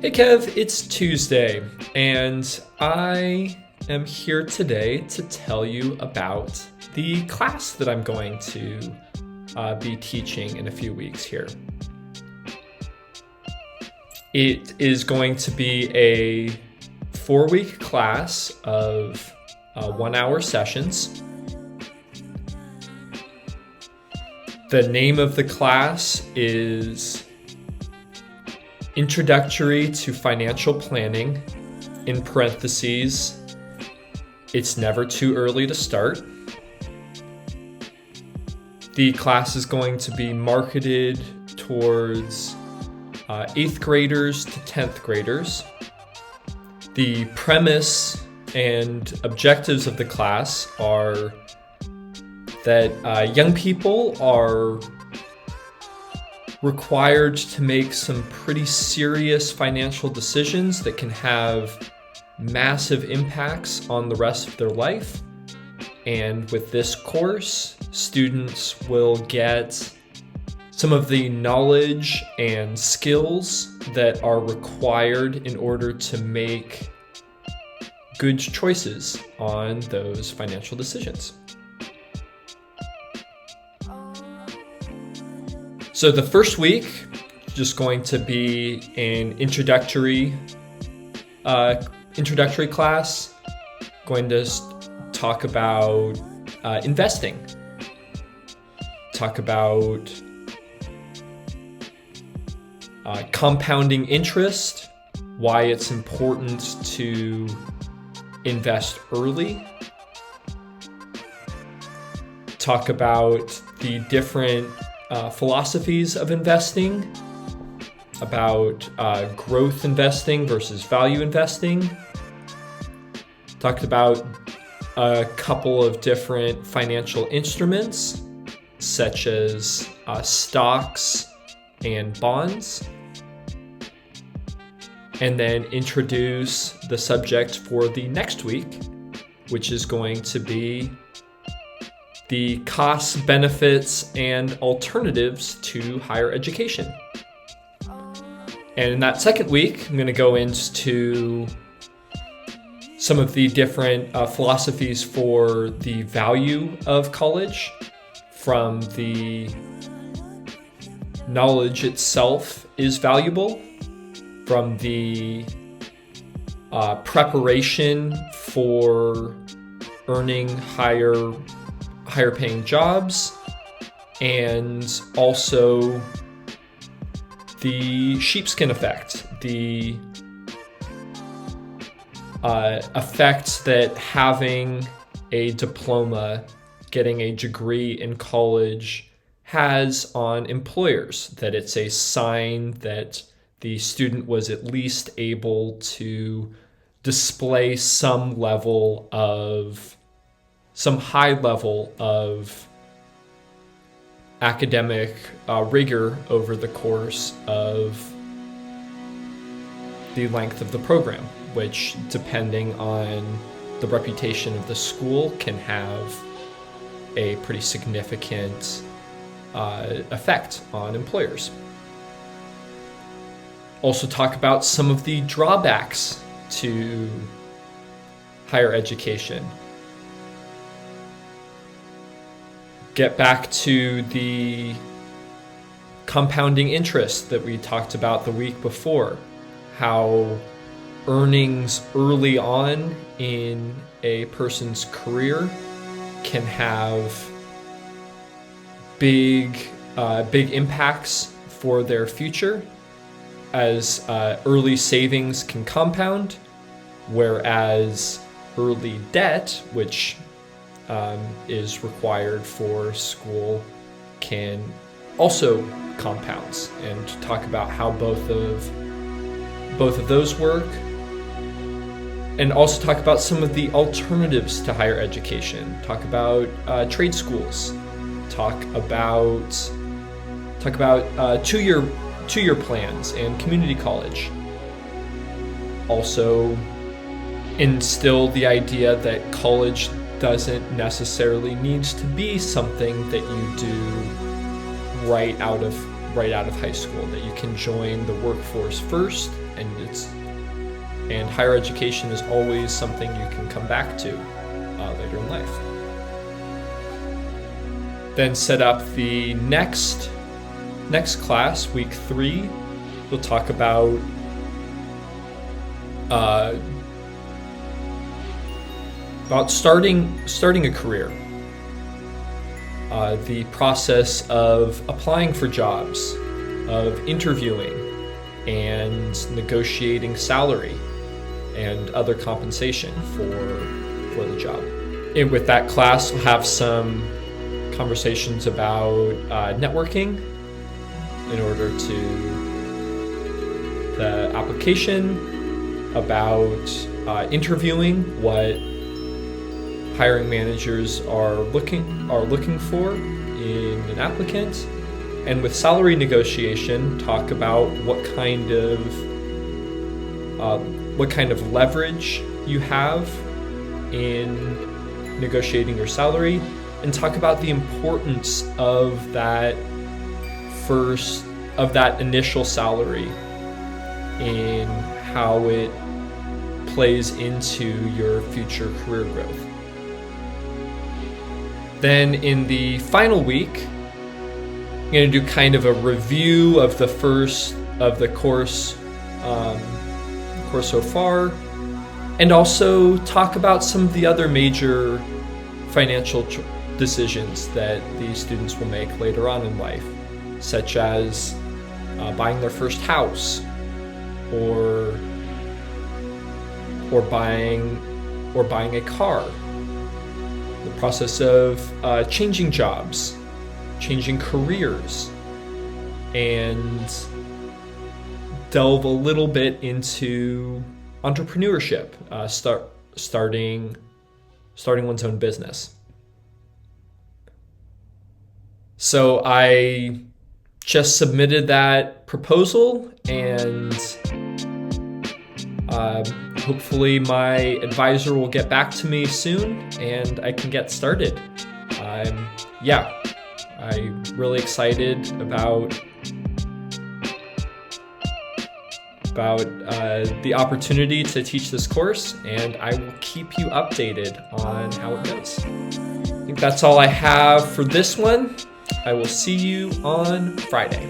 Hey Kev, it's Tuesday, and I am here today to tell you about the class that I'm going to be teaching in a few weeks here. It is going to be a 4-week class of 1-hour sessions. The name of the class is Introductory to Financial Planning, in parentheses, it's never too early to start. The class is going to be marketed towards 8th graders to 10th graders. The premise and objectives of the class are that young people are required to make some pretty serious financial decisions that can have massive impacts on the rest of their life. And with this course, students will get some of the knowledge and skills that are required in order to make good choices on those financial decisions. So the first week, just going to be an introductory class. Going to talk about investing. Talk about compounding interest, why it's important to invest early. Talk about the different philosophies of investing, about growth investing versus value investing. Talked about a couple of different financial instruments, such as stocks and bonds. And then introduce the subject for the next week, which is going to be the costs, benefits, and alternatives to higher education. And in that second week, I'm going to go into some of the different philosophies for the value of college, from the knowledge itself is valuable, from the preparation for earning higher paying jobs, and also the sheepskin effect, the effect that having a diploma, getting a degree in college has on employers, that it's a sign that the student was at least able to display some high level of academic rigor over the course of the length of the program, which, depending on the reputation of the school, can have a pretty significant effect on employers. Also talk about some of the drawbacks to higher education. Get back to the compounding interest that we talked about the week before, how earnings early on in a person's career can have big impacts for their future, as early savings can compound, whereas early debt, which is required for school, can also compounds, and talk about how both of those work, and also talk about some of the alternatives to higher education. Talk about trade schools. Talk about two-year plans and community college. Also instill the idea that college doesn't necessarily need to be something that you do right out of right out of high school, that you can join the workforce first, and higher education is always something you can come back to later in life. Then set up the next class, week 3. We'll talk about starting a career, the process of applying for jobs, of interviewing and negotiating salary and other compensation for the job. And with that class, we'll have some conversations about networking in order to the application, about interviewing, what hiring managers are looking for in an applicant, and with salary negotiation, talk about what kind of leverage you have in negotiating your salary, and talk about the importance of that initial salary in how it plays into your future career growth. Then in the final week, I'm going to do kind of a review of the course so far, and also talk about some of the other major financial decisions that these students will make later on in life, such as buying their first house, or buying a car, the process of changing jobs, changing careers, and delve a little bit into entrepreneurship, starting one's own business. So I just submitted that proposal, and hopefully my advisor will get back to me soon and I can get started. I'm really excited about the opportunity to teach this course, and I will keep you updated on how it goes. I think that's all I have for this one. I will see you on Friday.